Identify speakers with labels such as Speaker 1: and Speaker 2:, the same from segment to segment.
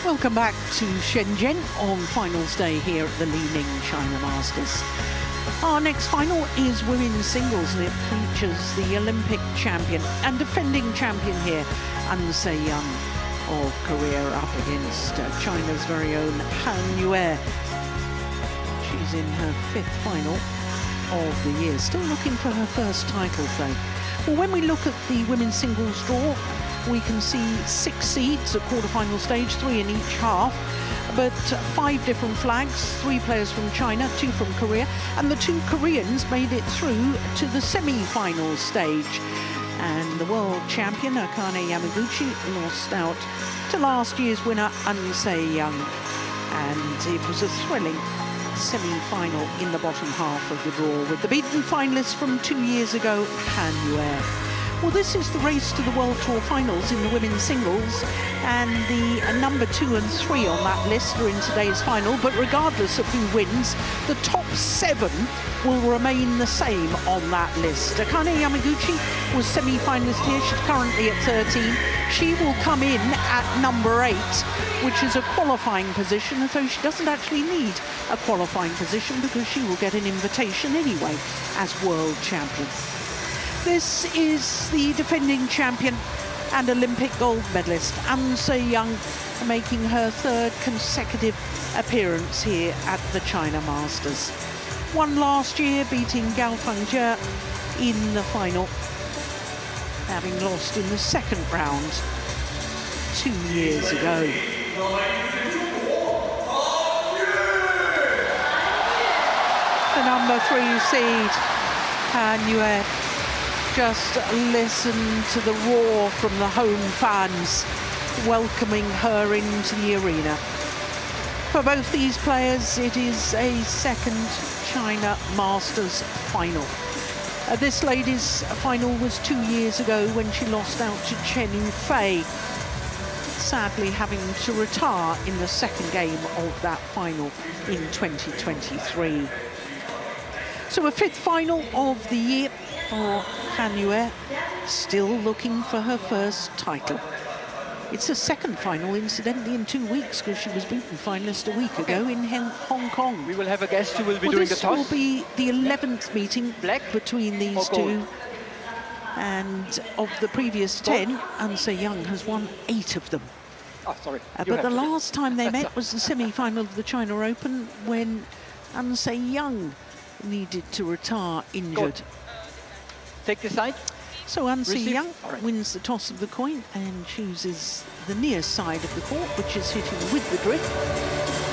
Speaker 1: Welcome back to Shenzhen on finals day here at the Li-Ning China Masters. Our next final is women's singles, and it features the Olympic champion and defending champion here, An Se-young of Korea, up against China's very own Han Yue. She's in her 5th final of the year, still looking for her first title though. Well, when we look at the women's singles draw, we can see 6 seeds at quarterfinal stage, 3 in each half, but 5 different flags, 3 players from China, 2 from Korea, and the 2 Koreans made it through to the semi-final stage. And the world champion, Akane Yamaguchi, lost out to last year's winner, An Se-young. And it was a thrilling semi-final in the bottom half of the draw, with the beaten finalists from 2 years ago, Han Yue. Well, this is the race to the World Tour finals in the women's singles, and the number 2 and 3 on that list are in today's final. But regardless of who wins, the top 7 will remain the same on that list. Akane Yamaguchi was semi-finalist here. She's currently at 13. She will come in at number 8, which is a qualifying position, although she doesn't actually need a qualifying position because she will get an invitation anyway as world champion. This is the defending champion and Olympic gold medalist, An Se-young, making her 3rd consecutive appearance here at the China Masters. Won last year, beating Gao Fangjie in the final, having lost in the 2nd round 2 years ago. The number 3 seed, Han Yue. Just listen to the roar from the home fans welcoming her into the arena. For both these players, it is a 2nd China Masters final. This ladies' final was 2 years ago when she lost out to Chen Yufei, sadly having to retire in the 2nd game of that final in 2023. So a 5th final of the year for Han Yue, still looking for her first title. It's a 2nd final, incidentally, in 2 weeks, because she was beaten finalist a week ago in Hong Kong.
Speaker 2: We will have a guest who will be doing the toss.
Speaker 1: This will be the 11th meeting between these two. And of the previous 10, An Se-young has won 8 of them.
Speaker 2: Oh, sorry.
Speaker 1: But the last time they met was the semi-final of the China Open, when An Se-young needed to retire injured.
Speaker 2: Take the side.
Speaker 1: So An Se-young wins the toss of the coin and chooses the near side of the court, which is hitting with the drift,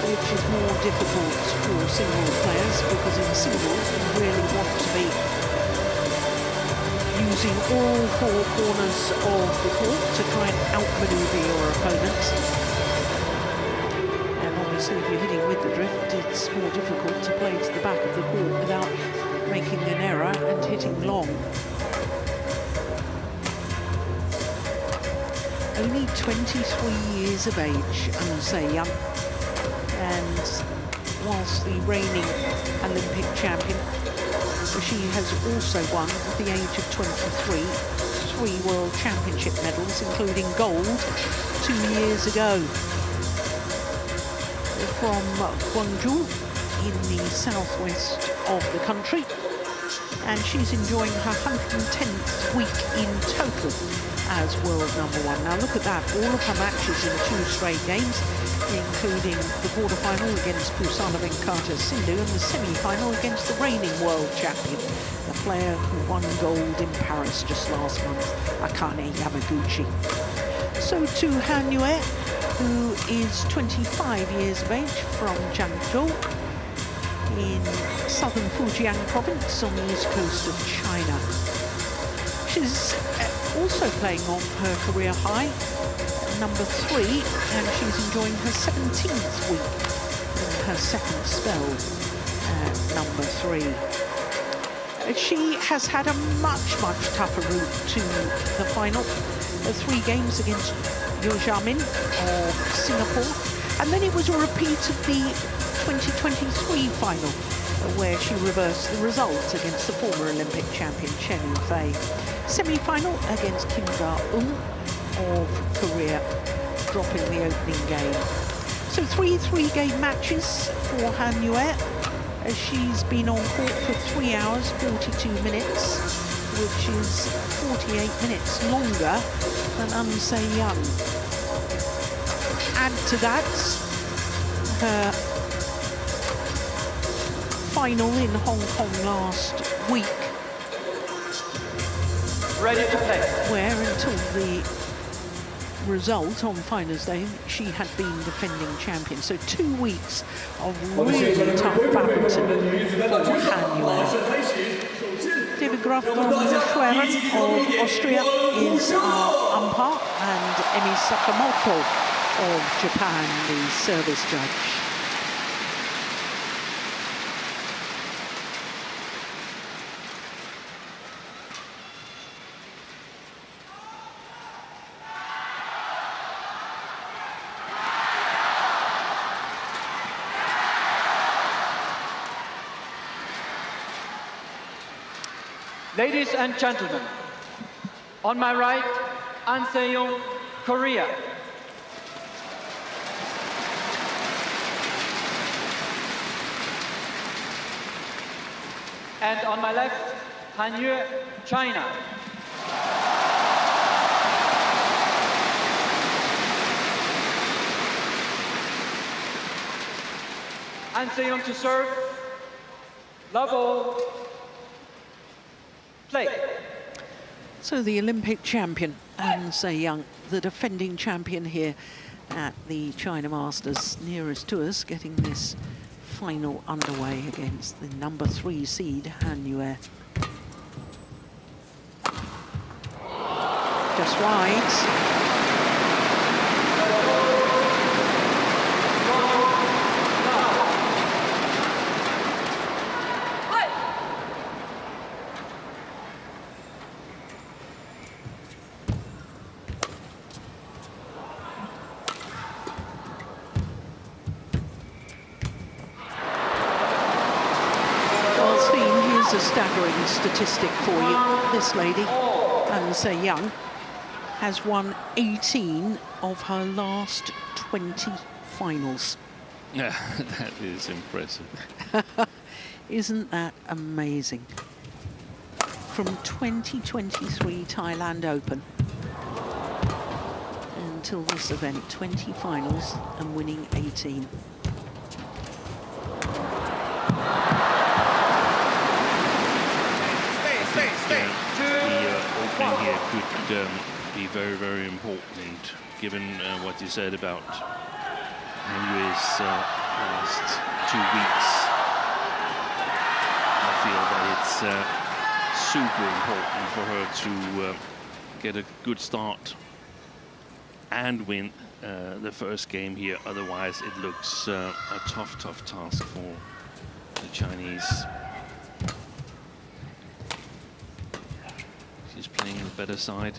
Speaker 1: which is more difficult for singles players, because in singles you really want to be using all 4 corners of the court to try and outmaneuver your opponents. And obviously if you're hitting with the drift, it's more difficult to play to the back of the court without making an error and hitting long. Only 23 years of age, An Se-young, and whilst the reigning Olympic champion, she has also won, at the age of 23, 3 World Championship medals, including gold 2 years ago. From Gwangju in the southwest of the country, and she's enjoying her 110th week in total as world number 1. Now look at that, all of her matches in 2 straight games, including the quarterfinal against Pusana Venkata Sindhu and the semi-final against the reigning world champion, the player who won gold in Paris just last month, Akane Yamaguchi. So to Han Yue, who is 25 years of age, from Jiangzhou in southern Fujian province on the east coast of China. She's also playing off her career high, number 3, and she's enjoying her 17th week in her 2nd spell at number 3. She has had a much tougher route to the final. 3 games against Yo Jamin of Singapore, and then it was a repeat of the 2023 final, where she reversed the result against the former Olympic champion Chen Yufei. Semi-final against Kim Da-eun of Korea. dropping the opening game. So 3 3-game matches for Han Yue, as she's been on court for 3 hours, 42 minutes, which is 48 minutes longer than An Se Young. Add to that her final in Hong Kong last week,
Speaker 2: Ready to play.
Speaker 1: where until the result on finals day she had been defending champion. So 2 weeks of really tough badminton for Han Yue. David Graf from Sudirman of Austria is our umpire, and Emi Sakamoto of Japan, the service judge.
Speaker 2: Ladies and gentlemen, on my right, An Se-young, Korea. And on my left, Han Yue, China. An Se-young to serve. Love all. Play.
Speaker 1: So the Olympic champion, An Se-young, the defending champion here at the China Masters, nearest to us, getting this final underway against the number 3 seed, Han Yue. Just wide. A staggering statistic for you. This lady, An Se-young, has won 18 of her last 20 finals.
Speaker 3: Yeah, that is impressive.
Speaker 1: Isn't that amazing? From 2023 Thailand Open until this event, 20 finals and winning 18.
Speaker 3: The opening here could be very, very important, given what you said about Han Yue's last 2 weeks. I feel that it's super important for her to get a good start and win the first game here. Otherwise, it looks a tough, tough task for the Chinese. She's playing the better side.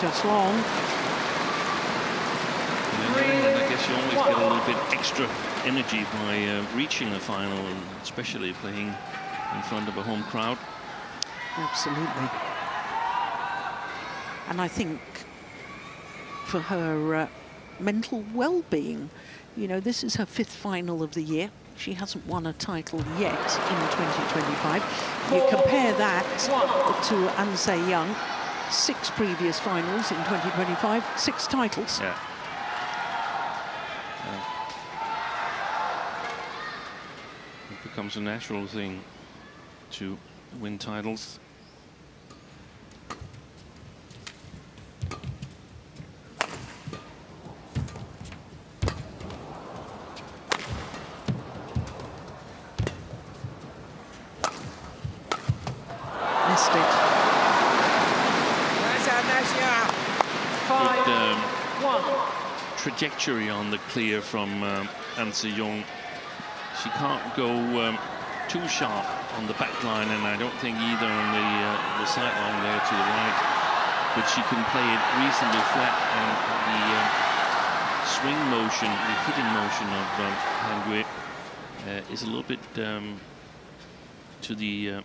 Speaker 1: Just long.
Speaker 3: And I guess you always get a little bit extra energy by reaching the final, and especially playing in front of a home crowd.
Speaker 1: Absolutely. And I think for her mental well-being, you know, this is her 5th final of the year. She hasn't won a title yet in 2025. You compare that to An Se-young, 6 previous finals in 2025, 6 titles.
Speaker 3: Yeah. It becomes a natural thing to win titles. Trajectory on the clear from An Se-young. She can't go too sharp on the back line, and I don't think either on the sideline there to the right, but she can play it reasonably flat, and the swing motion, the hitting motion of Han Yue is a little bit to the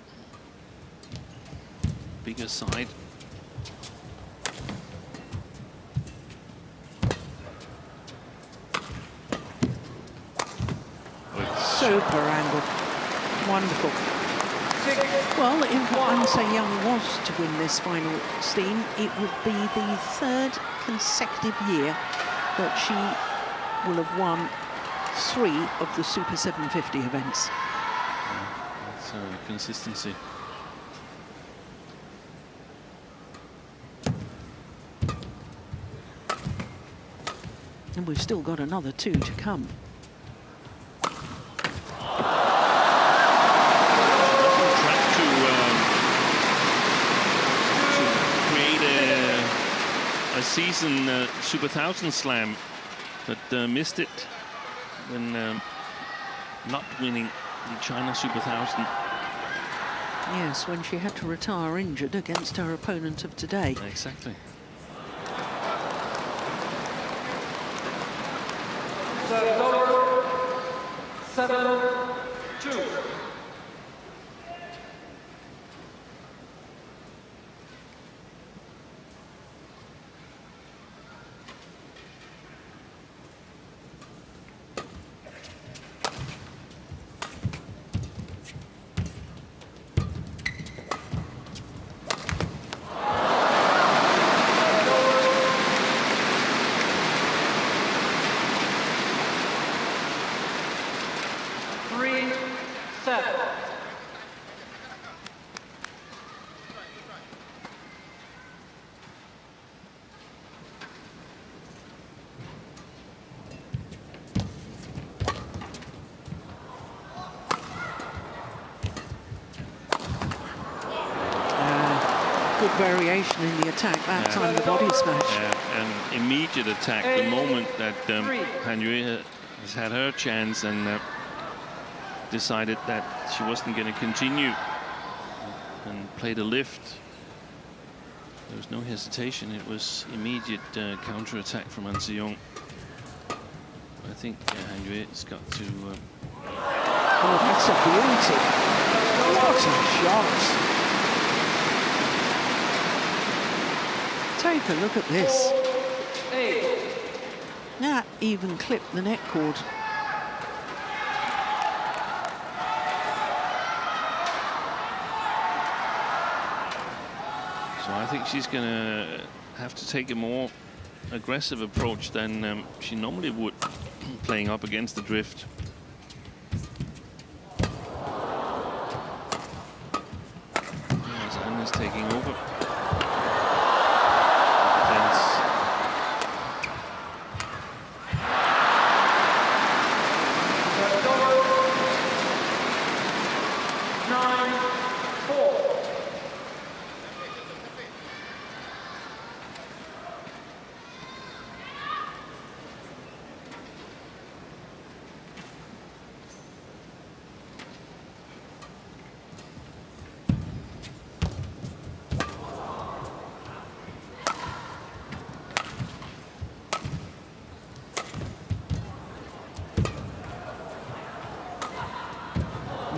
Speaker 3: bigger side.
Speaker 1: Super angle. Wonderful. Well, if An Se-young was to win this final, Steen, it would be the 3rd consecutive year that she will have won 3 of the Super 750 events.
Speaker 3: That's consistency.
Speaker 1: And we've still got another 2 to come.
Speaker 3: A season Super 1000 Slam, but missed it when not winning the China Super 1000.
Speaker 1: Yes, when she had to retire injured against her opponent of today.
Speaker 3: Exactly.
Speaker 2: Serve 7-2.
Speaker 1: Good variation in the attack, that time the body smash.
Speaker 3: Yeah, an immediate attack the moment that Han Yue has had her chance and decided that she wasn't going to continue and played a lift. There was no hesitation, it was immediate counter-attack from An Se-young. I think Han Yue has got to...
Speaker 1: Oh, that's a beauty. What a shot. Take a look at this. That even clipped the net cord.
Speaker 3: So I think she's going to have to take a more aggressive approach than she normally would, playing up against the drift. As Anna's taking over.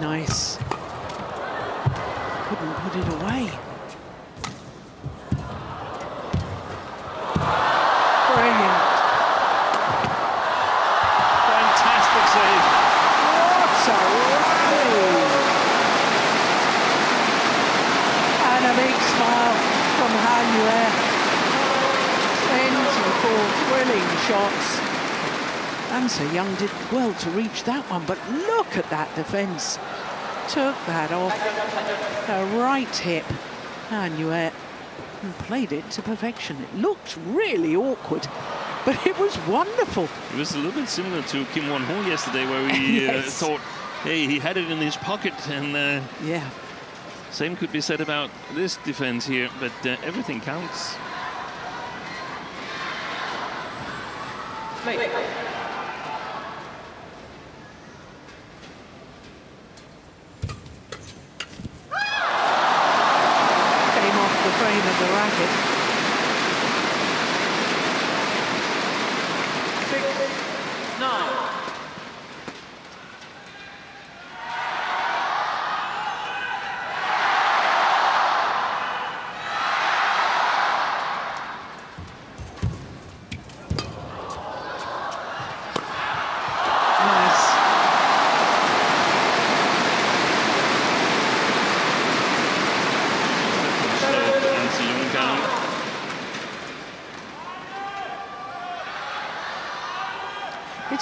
Speaker 1: Nice. Couldn't put it away. Brilliant.
Speaker 3: Fantastic save.
Speaker 1: What a rally. And a big smile from Han Yue. 24 thrilling shots. An Se-young did well to reach that one, but look at that defence. Took that off her right hip. Han Yue and played it to perfection. It looked really awkward, but it was wonderful.
Speaker 3: It was a little bit similar to Kim Won-ho yesterday, where we thought, hey, he had it in his pocket, and
Speaker 1: yeah,
Speaker 3: same could be said about this defense here, but everything counts.
Speaker 1: Frame of the racket.
Speaker 2: 6-9.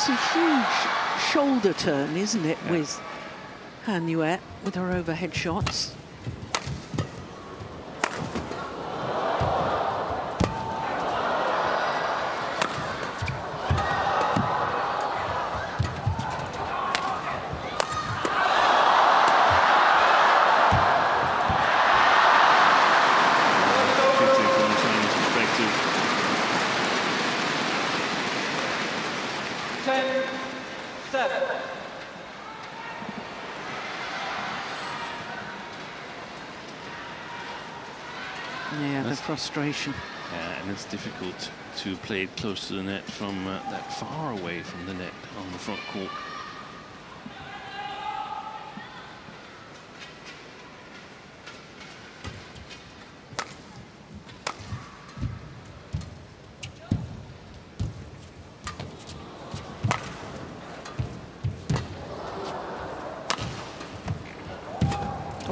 Speaker 1: It's a huge shoulder turn, isn't it, with Han Yue, with her overhead shots. Yeah, the frustration.
Speaker 3: Yeah, and it's difficult to play it close to the net from that far away from the net on the front court.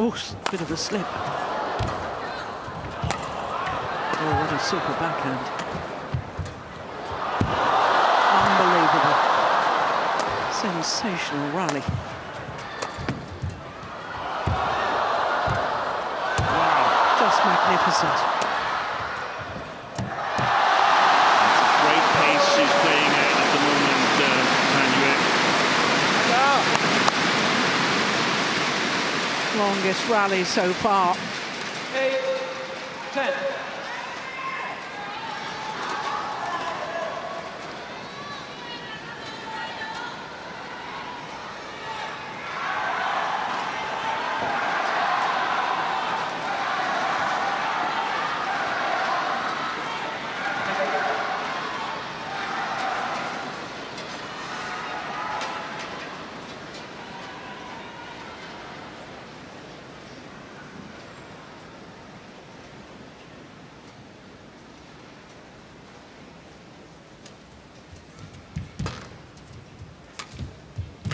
Speaker 1: Oh, bit of a slip. Oh, what a super backhand. Unbelievable. Sensational rally. Wow, just magnificent.
Speaker 3: Great pace she's playing at the moment, Han Yue.
Speaker 1: Longest rally so far.
Speaker 2: 8-10.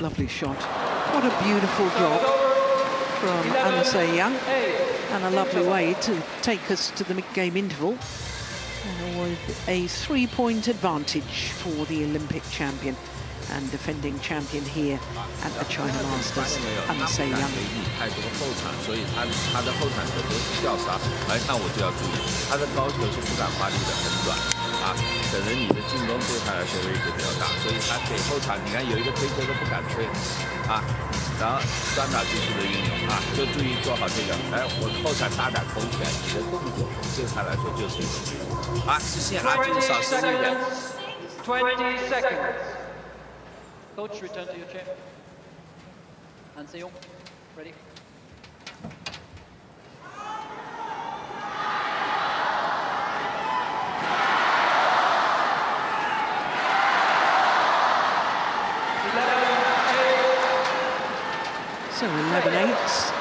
Speaker 1: Lovely shot. What a beautiful job from An Se-young, and a lovely way to take us to the mid-game interval, and with a 3-point advantage for the Olympic champion and defending champion here at the China Masters, An Se-young.
Speaker 4: 太多后场，所以他的后场很多是吊杀，而那我就要注意，他的高球是不敢发力的很短啊，等着你的进攻对他来说威胁比较大，所以他给后场，你看有一个推球都不敢推啊，然后双打技术的运用啊，就注意做好这个，哎，我后场大胆投拳，你的动作对他来说就是一种啊，直线啊，就是少失误一点。
Speaker 2: 20 seconds. Coach, return to your chair. An Se-young, ready?
Speaker 1: So 11-8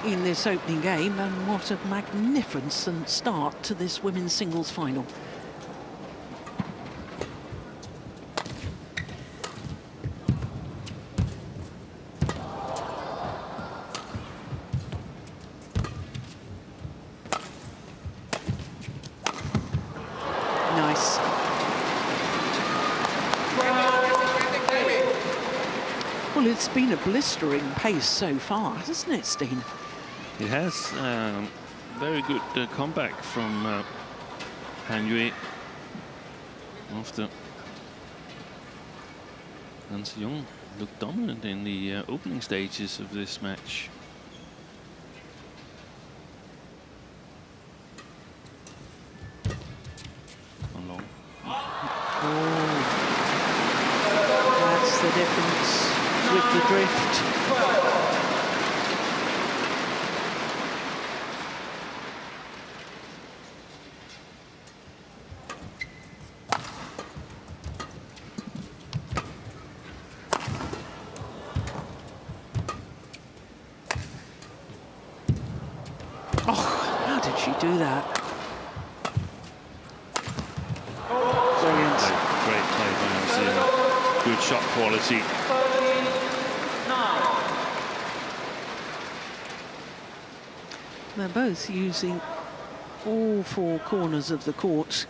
Speaker 1: in this opening game, and what a magnificent start to this women's singles final. Nice. Well, it's been a blistering pace so far, hasn't it, Steen?
Speaker 3: It has. Very good comeback from Han Yue after An Se-young looked dominant in the opening stages of this match. Long.
Speaker 1: Oh, that's the difference with the drift. Oh, how did she do that? Brilliant.
Speaker 3: Great play by An Se-young. Good shot quality.
Speaker 2: 39.
Speaker 1: They're both using all four corners of the court.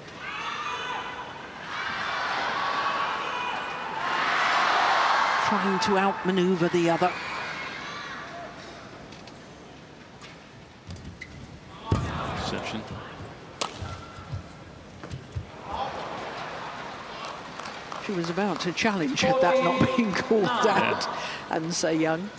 Speaker 1: trying to outmaneuver the other.
Speaker 3: Reception.
Speaker 1: She was about to challenge had that not been called out, and say Young.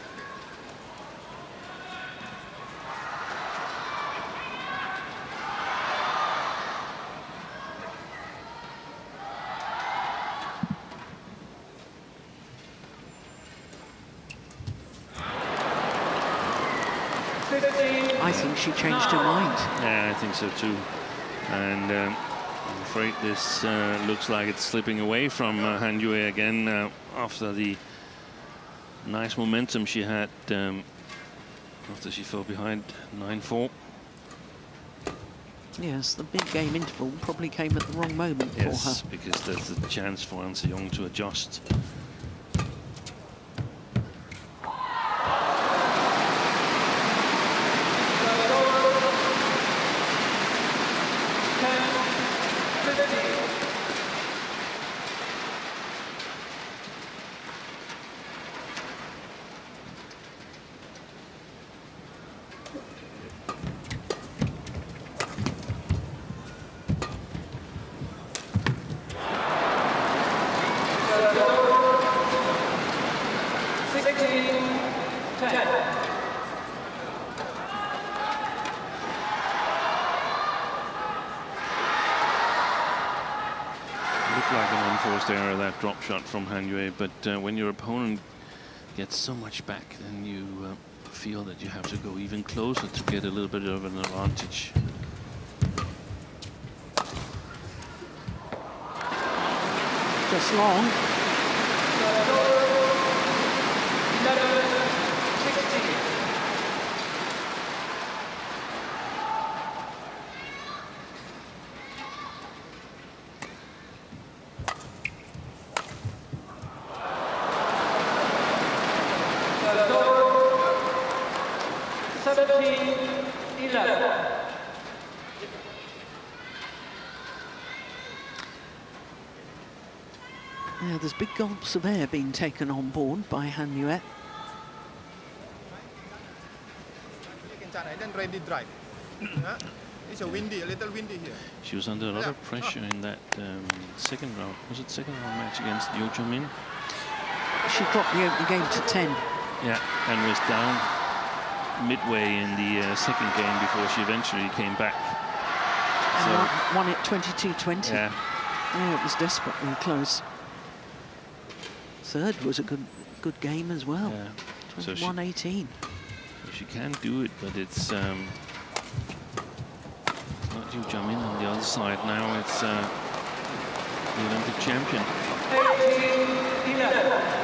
Speaker 1: I think she changed her mind.
Speaker 3: Yeah, I think so too. And I'm afraid this looks like it's slipping away from Han Yue again after the nice momentum she had after she fell behind 9-4.
Speaker 1: Yes, the big game interval probably came at the wrong moment for her.
Speaker 3: Yes, because there's a chance for An Se-young to adjust. Error, that drop shot from Han Yue, but when your opponent gets so much back, then you feel that you have to go even closer to get a little bit of an advantage.
Speaker 1: Just long. Yeah, there's big gulps of air being taken on board by Han Yue.
Speaker 5: Ready drive. It's a little windy here.
Speaker 3: She was under a lot of pressure in that second round. Was it second round match against Yo Jung-min?
Speaker 1: She dropped the opening game to 10.
Speaker 3: Yeah, and was down midway in the second game before she eventually came back.
Speaker 1: And won it 22-20.
Speaker 3: Yeah.
Speaker 1: Yeah, it was desperately close. Third was a good game as well.
Speaker 3: Yeah.
Speaker 1: 21-18.
Speaker 3: She can do it, but it's not Yo Jung-min on the other side. Now it's the Olympic champion.
Speaker 2: 18-11.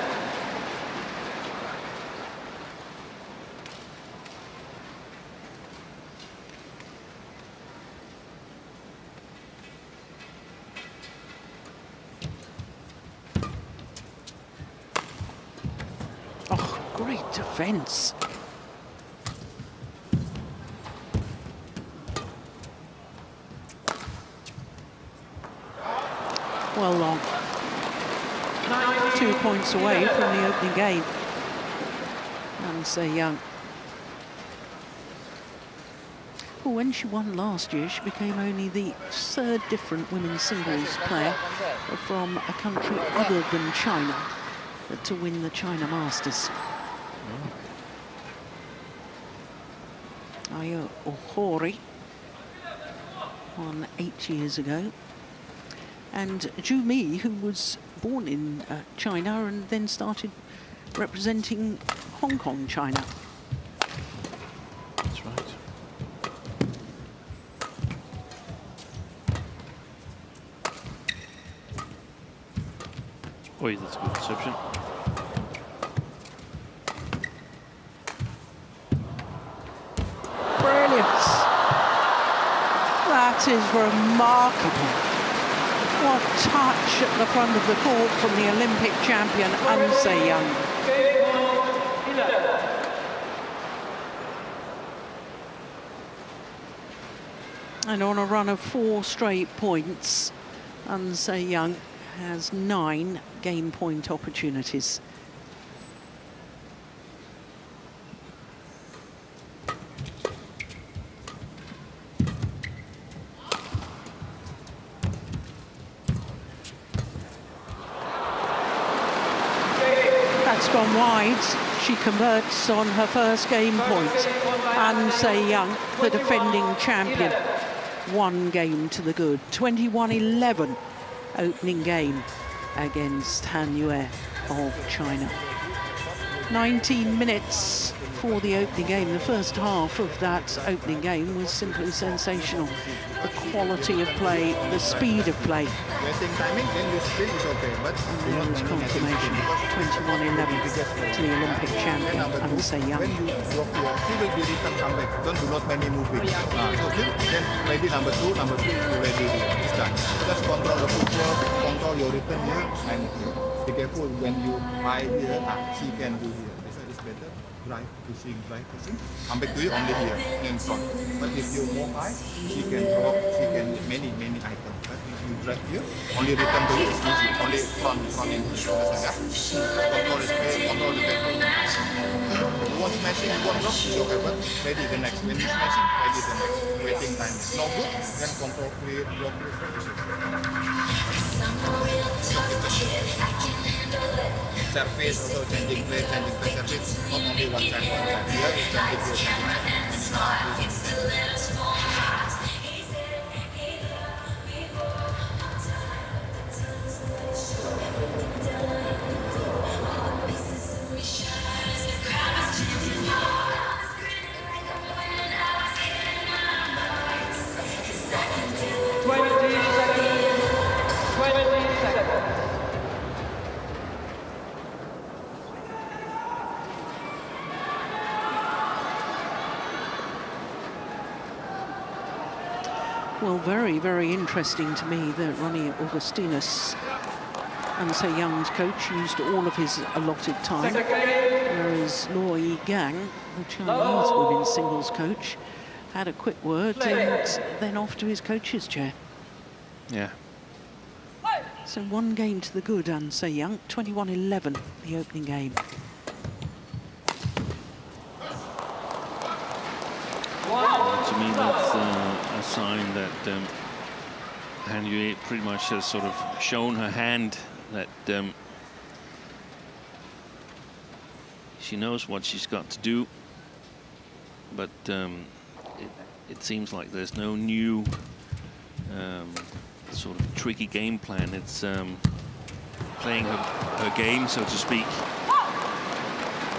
Speaker 1: Oh, great defense. Well long. 2 points away from the opening game. An Se-young. Well, when she won last year, she became only the third different women's singles player from a country other than China to win the China Masters. Ayo Ohori won 8 years ago. And Zhu Mi, who was born in China and then started representing Hong Kong, China.
Speaker 3: That's right. Oh, that's a good reception.
Speaker 1: Brilliant. That is remarkable. What touch at the front of the court from the Olympic champion, An Se-young. And on a run of 4 straight points, An Se-young has 9 game point opportunities. That's gone wide. She converts on her first game point. An Se-young, the defending champion. 1 game to the good. 21-11 opening game against Han Yue of China. 19 minutes for the opening game. The first half of that opening game was simply sensational. The quality of play, the speed of play.
Speaker 5: Waiting timing, then you spin is okay, but
Speaker 1: There was confirmation. 21-11 to the Olympic champion, An Se-young.
Speaker 5: when you drop here, he will be return come back. Don't do not many moving. So then ready number 2, you ready here. It's done. Just control the footwork, control your return here, and be careful when you buy here, she can do here. This one is better. Drive, pushing, come back to you only here in front. But if you go high, she can drop, she can many items. But if you drive here, only return to you is easy. Only front and here. Control the space, control the tempo. You want smashing, you want drop, it's okay. But ready the next. When you smashing, ready the next. Waiting time. No good, then control clear, block surface, also changing play surface, not only one time. Here is changing
Speaker 1: Well, very, very interesting to me that Ronnie Augustinus, An Se-young's coach, used all of his allotted time, whereas Luo Yi-gang, the Chinese women's singles coach, had a quick word and then off to his coach's chair.
Speaker 3: Yeah.
Speaker 1: So 1 game to the good, An Se-young, 21-11, the opening game.
Speaker 3: To me, that's a sign that Han Yue pretty much has sort of shown her hand that she knows what she's got to do, but it seems like there's no new sort of tricky game plan. It's playing her game, so to speak,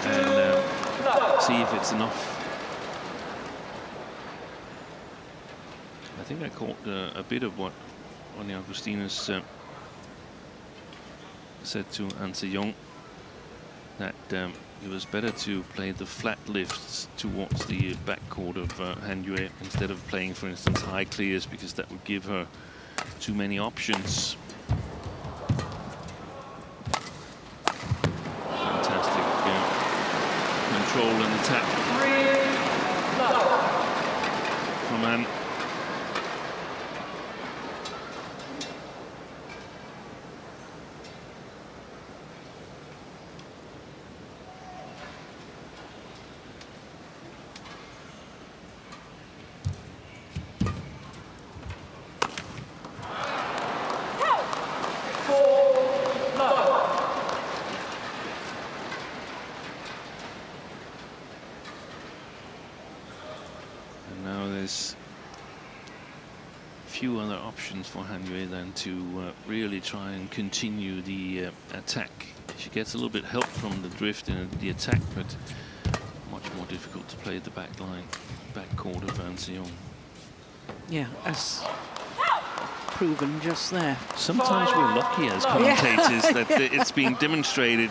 Speaker 3: and see if it's enough. I think I caught a bit of what Ronnie Augustinus said to An Se-young, that it was better to play the flat lifts towards the backcourt of Han Yue instead of playing, for instance, high clears, because that would give her too many options. Fantastic control and attack from An. Few other options for Han Yue than to really try and continue the attack. She gets a little bit help from the drift in the attack, but much more difficult to play the backcourt of An Se-young.
Speaker 1: Yeah, as proven just there.
Speaker 3: Sometimes we're lucky as commentators that it's being demonstrated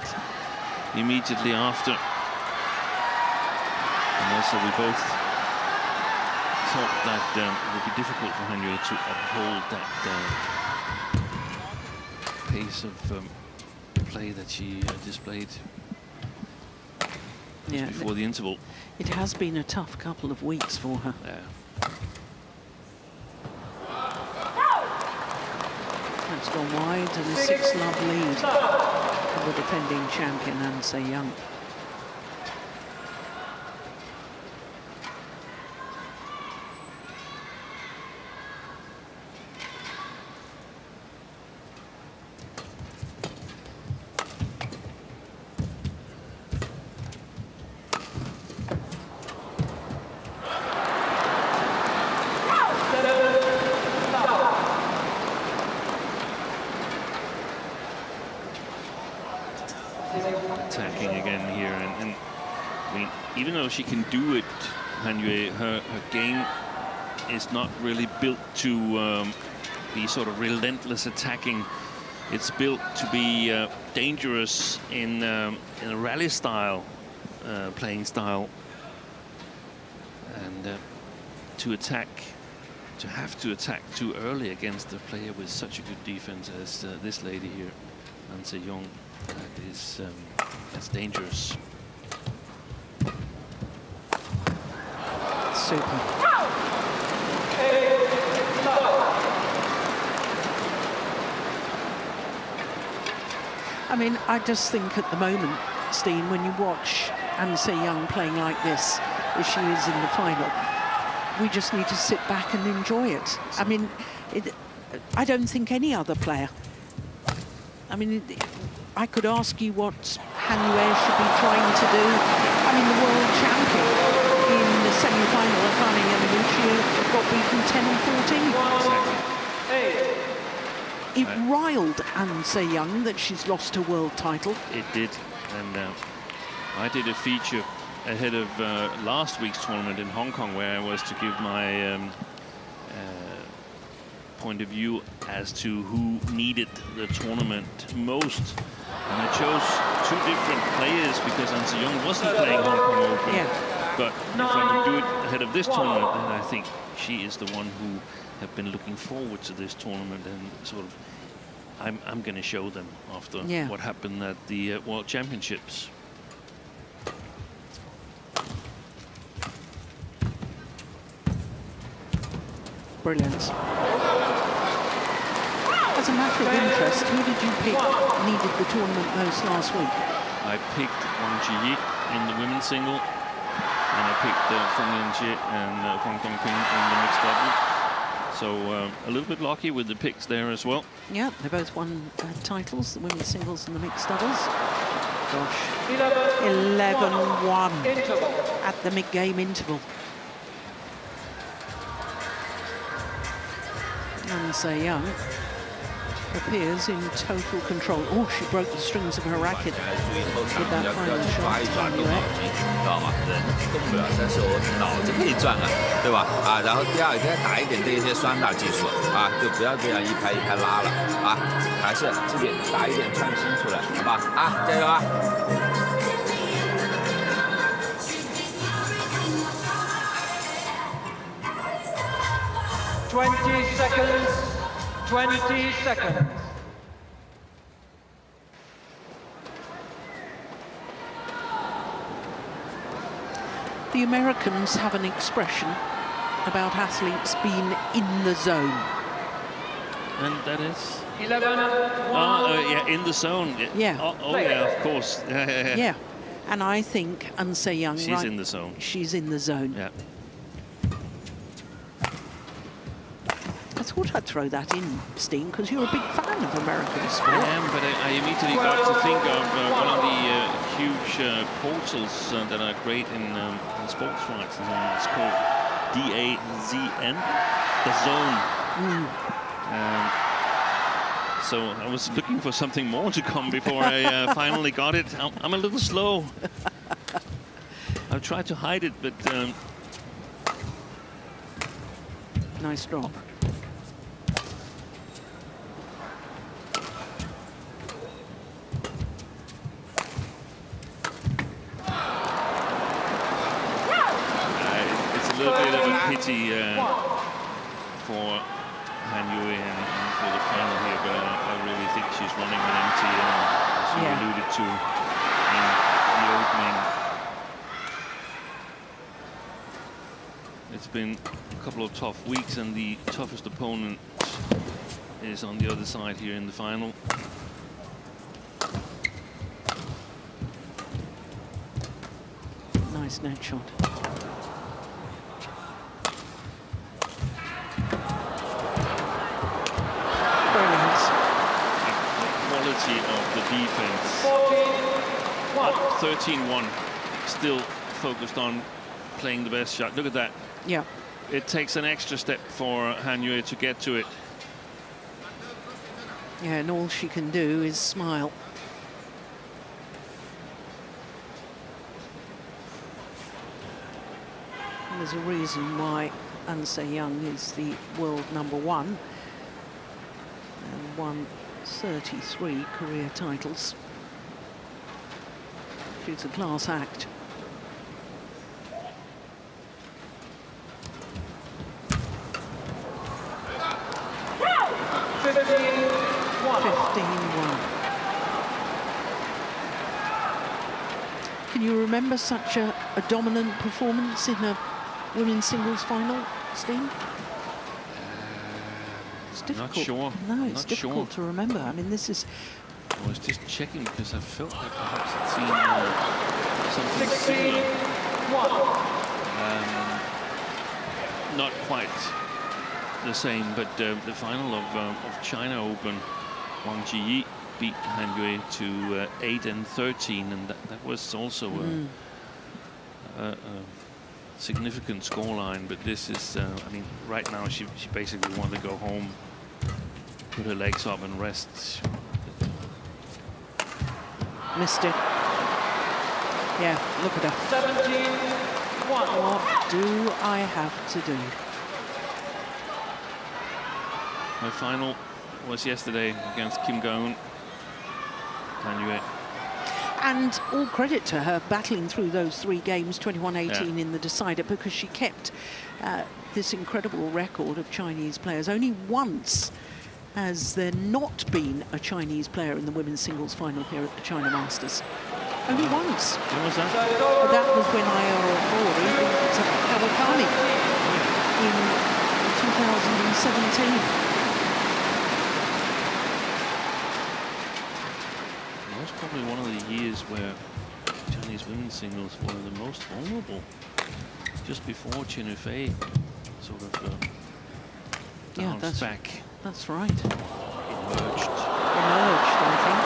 Speaker 3: immediately after. And also we both thought that it would be difficult for Han Yue to uphold that pace of play that she displayed just before the interval.
Speaker 1: It has been a tough couple of weeks for her.
Speaker 3: Yeah.
Speaker 1: That's gone wide, and a 6-love lead for the defending champion, An Se-young.
Speaker 3: attacking again here, and I mean, even though she can do it, Han Yue, her game is not really built to be sort of relentless attacking. It's built to be dangerous in a rally style, playing style, and to have to attack too early against a player with such a good defense as this lady here, An Se-young, that's dangerous.
Speaker 1: Super. I mean, I just think at the moment, Steen, when you watch An Se-young playing like this, as she is in the final, we just need to sit back and enjoy it. I mean, I don't think any other player. I mean, I could ask you what Han Yue should be trying to do. I mean, the world champion in the semi-final at running, I mean, she got beaten 10 or 14. It riled An Se-young that she's lost her world title.
Speaker 3: It did, and I did a feature ahead of last week's tournament in Hong Kong, where I was to give my point of view as to who needed the tournament most. And I chose two different players because An Se-young wasn't playing Hong Kong Open.
Speaker 1: Yeah.
Speaker 3: But if I would do it ahead of this tournament, then I think she is the one who have been looking forward to this tournament, and sort of I'm going to show them after what happened at the World Championships.
Speaker 1: Brilliant. As a matter of interest, who did you pick needed the tournament most last week?
Speaker 3: I picked Wang Jiyi in the women's single, and I picked Feng Yanjie and Huang Dongping in the mixed double. So a little bit lucky with the picks there as well.
Speaker 1: Yeah, they both won titles, the women's singles and the mixed doubles. Gosh, 11-1 at the mid-game interval. An Se-young appears in total control. Oh, she broke the strings of her racket with that final shot.
Speaker 4: 知道吗？人动不了，但是我脑子可以转啊，对吧？啊，然后第二个打一点这些双打技术啊，就不要这样一拍一拍拉了啊，还是自己打一点创新出来，好吧？啊，加油啊！
Speaker 2: 20 seconds. 20 seconds.
Speaker 1: The Americans have an expression about athletes being in the zone.
Speaker 3: And that is?
Speaker 2: 11-1.
Speaker 3: Yeah, in the zone.
Speaker 1: Yeah.
Speaker 3: Oh yeah, of course.
Speaker 1: Yeah. And I think An Se-young,
Speaker 3: she's in the zone.
Speaker 1: She's in the zone.
Speaker 3: Yeah.
Speaker 1: I thought I'd throw that in, Steen, because you're a big fan of American sport.
Speaker 3: I am, but I immediately got to think of one of the huge portals that are great in sports rights. It's called DAZN, The Zone. So I was looking for something more to come before I finally got it. I'm a little slow. I've tried to hide it, but...
Speaker 1: Nice drop.
Speaker 3: It's a little bit of a pity for Han Yue and for the final here, but I really think she's running on empty, as you alluded to in the opening. It's been a couple of tough weeks, and the toughest opponent is on the other side here in the final.
Speaker 1: Nice net shot.
Speaker 3: Of the defense. 13-1, still focused on playing the best shot. Look at that.
Speaker 1: Yeah.
Speaker 3: It takes an extra step for Han Yue to get to it.
Speaker 1: Yeah, and all she can do is smile. There's a reason why An Se-young is the world #1 and won 33 career titles. She's a class act. Can you remember such a dominant performance in a women's singles final, Steve? It's difficult.
Speaker 3: Not sure.
Speaker 1: No, it's difficult to remember. I mean, this is...
Speaker 3: I was just checking because I felt like perhaps I'd seen something similar. Not quite the same, but the final of China Open, Wang Jiyi beat Han Yue to 8-13, and that was also a significant scoreline. But this is, I mean, right now she basically wanted to go home, put her legs up and rest.
Speaker 1: Missed it. Yeah, look at her.
Speaker 2: 17-1.
Speaker 1: What do I have to do?
Speaker 3: Her final was yesterday against Kim Ga-eun. Han Yue.
Speaker 1: And all credit to her battling through those 3 games, 21-18 in the decider, because she kept this incredible record of Chinese players. Only once has there not been a Chinese player in the women's singles final here at the China Masters. Only once.
Speaker 3: When was that?
Speaker 1: That was when Ayora Mori beat Kawakami in 2017.
Speaker 3: That was probably one of the years where Chinese women's singles were the most vulnerable. Just before Chen Yufei sort of bounced back.
Speaker 1: That's right.
Speaker 3: Emerged,
Speaker 1: I think.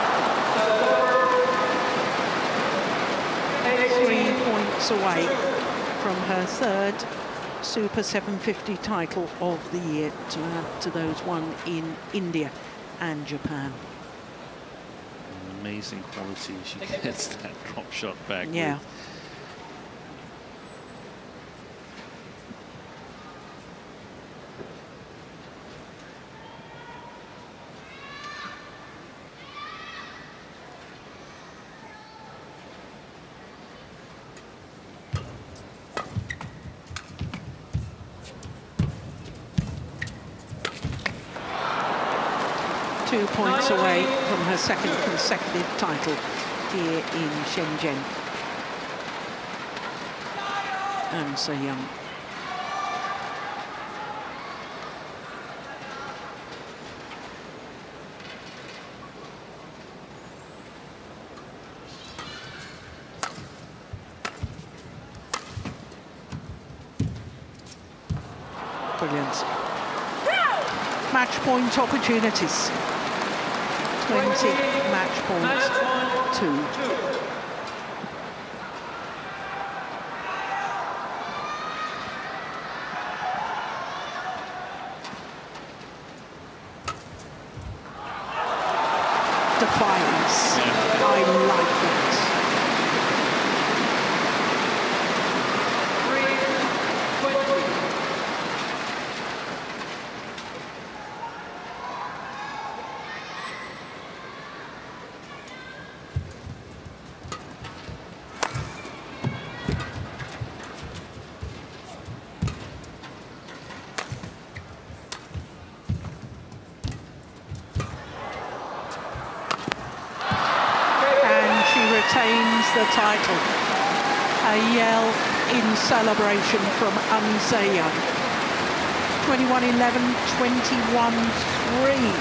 Speaker 1: 3 points away from her 3rd Super 750 title of the year, to add to those won in India and Japan.
Speaker 3: An amazing quality. She gets that drop shot back.
Speaker 1: Yeah.
Speaker 3: With.
Speaker 1: Points away from her 2nd consecutive title here in Shenzhen. An Se-young. Brilliant. Match point opportunities. 20 match points, 2. Defiance. I like that.
Speaker 2: 3-20.
Speaker 1: Retains the title. A yell in celebration from An Se-young. 21-11, 21-3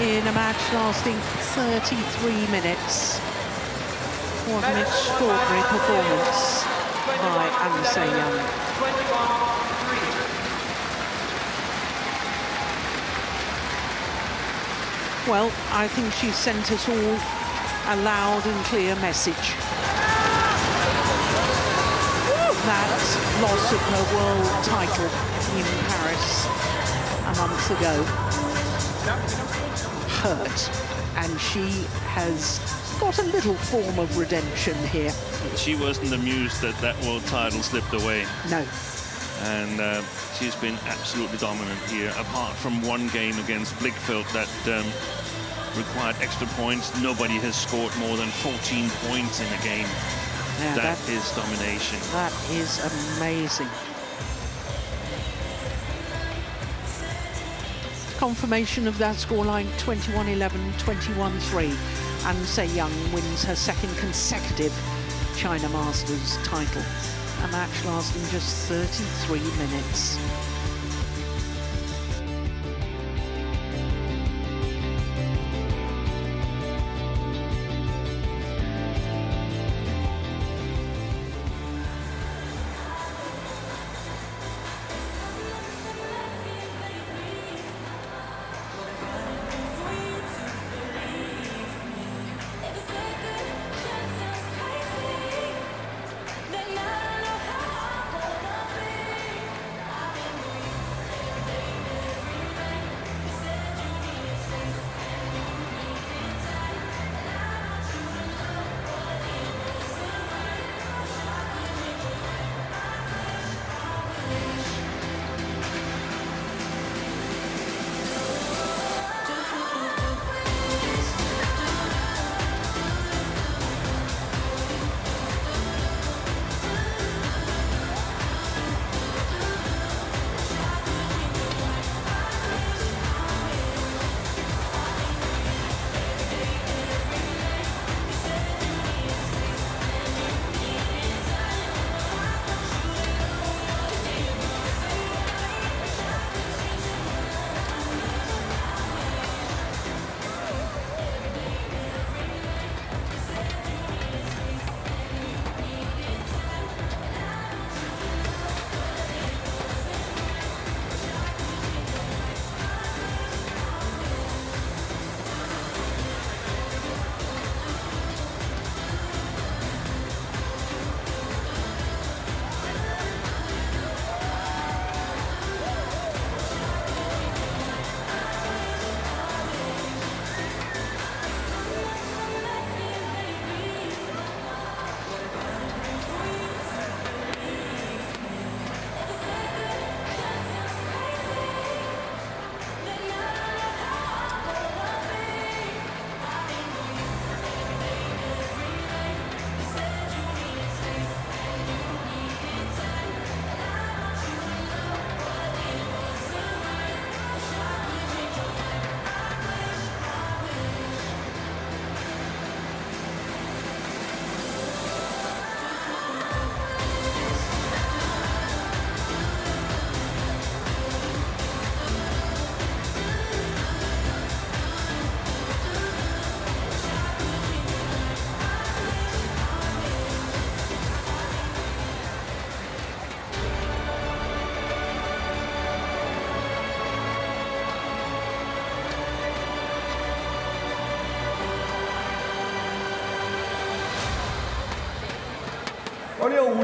Speaker 1: in a match lasting 33 minutes. What an extraordinary performance by An Se-young.
Speaker 2: 21-3.
Speaker 1: Well, I think she sent us all a loud and clear message. That loss of her world title in Paris a month ago hurt, and she has got a little form of redemption here.
Speaker 3: She wasn't amused that that world title slipped away.
Speaker 1: No.
Speaker 3: And she's been absolutely dominant here. Apart from one game against Blickfeld that required extra points, nobody has scored more than 14 points in a game.
Speaker 1: Yeah,
Speaker 3: that is domination.
Speaker 1: That is amazing. Confirmation of that scoreline, 21-11, 21-3. And Se Young wins her second consecutive China Masters title. A match lasting just 33 minutes.2025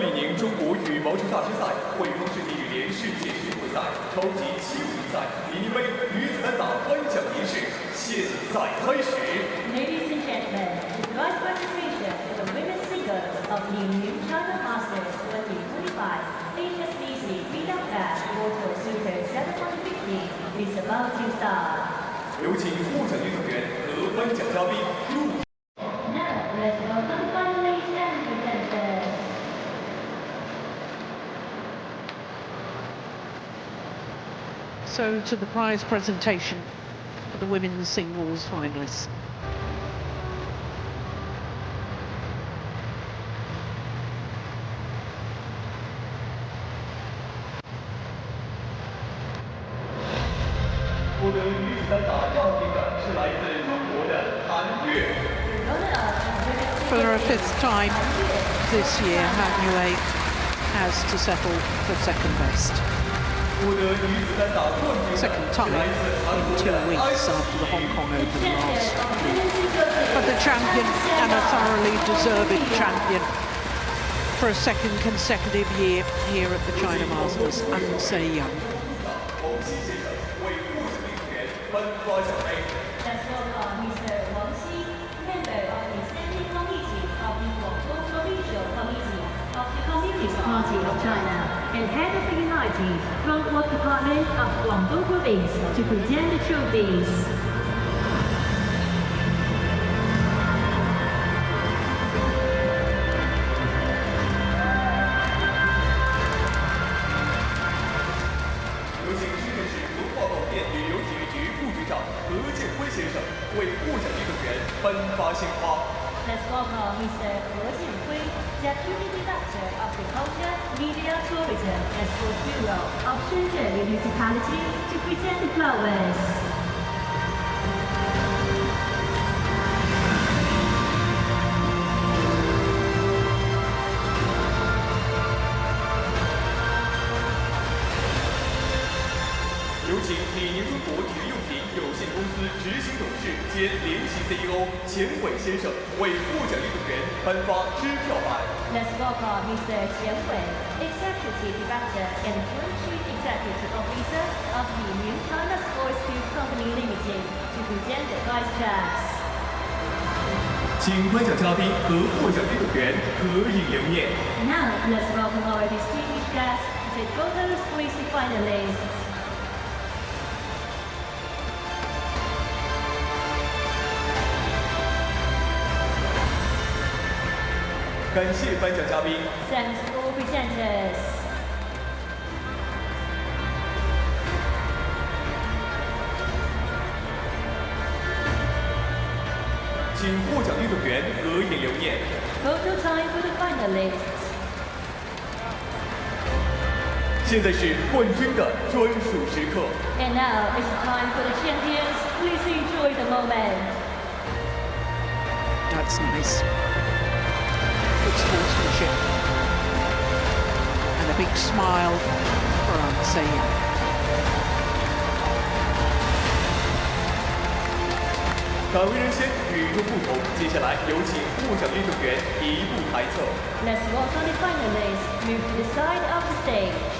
Speaker 6: 李宁中国羽毛球大师赛汇丰世纪羽联世界巡回赛超级7五比赛李宁杯女子单打颁奖仪式现在开始。
Speaker 7: Ladies and gentlemen, the grand presentation for the women's singles of Li-Ning China Masters 2025 HSBC BWF World Tour Super 750 is about to start.
Speaker 6: 有请获奖运动员和颁奖嘉宾入场。
Speaker 7: Now, let's welcome finalists and presenters.
Speaker 1: So to the prize presentation for the women's singles finalists.
Speaker 6: 获得女子单打亚军的是来自中国的韩悦。
Speaker 1: For a fifth time this year, Han Yue has to settle for second best.
Speaker 6: 获得女子单打冠军的
Speaker 1: Second time
Speaker 6: 是来自韩
Speaker 1: in
Speaker 6: 国
Speaker 1: 2
Speaker 6: 的
Speaker 1: weeks after the Hong Kong Open last week. But the champion, and a thoroughly deserving champion, for a second consecutive year here at the China Masters, and Se Young.
Speaker 6: 王希先生为获奖运动员颁发奖杯。
Speaker 7: Let's welcome Mr. Wang Xi, member of the China and head of the United Front Work Department of Guangdong Province to present the trophies. Let's welcome Mr. He Jianhui, Deputy Director of the Culture, Media, Tourism and Sports Bureau of Shenzhen Municipality to present the flowers.
Speaker 6: 有请李宁中国体育用品有限公司执行董事兼联席 CEO 钱伟先生为获奖运动员颁发支票牌。
Speaker 7: Let's welcome Mr. Qian Wei, Executive Director and Joint Chief Executive Officer of the New China Sports Field Company Limited to present the prize checks.
Speaker 6: 请颁奖嘉宾和获奖运动员合影留念。
Speaker 7: Now, let's welcome our distinguished guests to take photos with the finalists.
Speaker 6: 感谢颁奖嘉宾。
Speaker 7: Thanks to all presenters.
Speaker 6: 请获奖运动员合影留念。
Speaker 7: Photo time for the finalists.
Speaker 6: 现在是冠军的专属时刻。
Speaker 7: And now it's time for the champions. Please enjoy the moment.
Speaker 1: That's nice. Good sportsmanship. And a big smile for Ansea.
Speaker 6: 敢为人先，与众不同。接下来有请获奖运动员移步台侧。
Speaker 7: Let's welcome the finalists. Move to the side of the stage.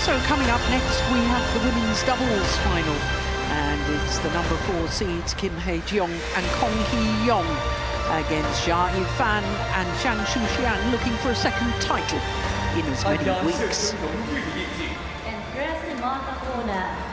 Speaker 1: So coming up next, we have the women's doubles final. And it's the number 4 seeds Kim Hae-jeong and Kong Hee-yong against Jia Yifan and Zhang Shuxian, looking for a second title in as
Speaker 6: 参
Speaker 1: many
Speaker 6: 加现
Speaker 1: weeks.
Speaker 6: 身荣誉的印记。
Speaker 7: And press the mark of honor.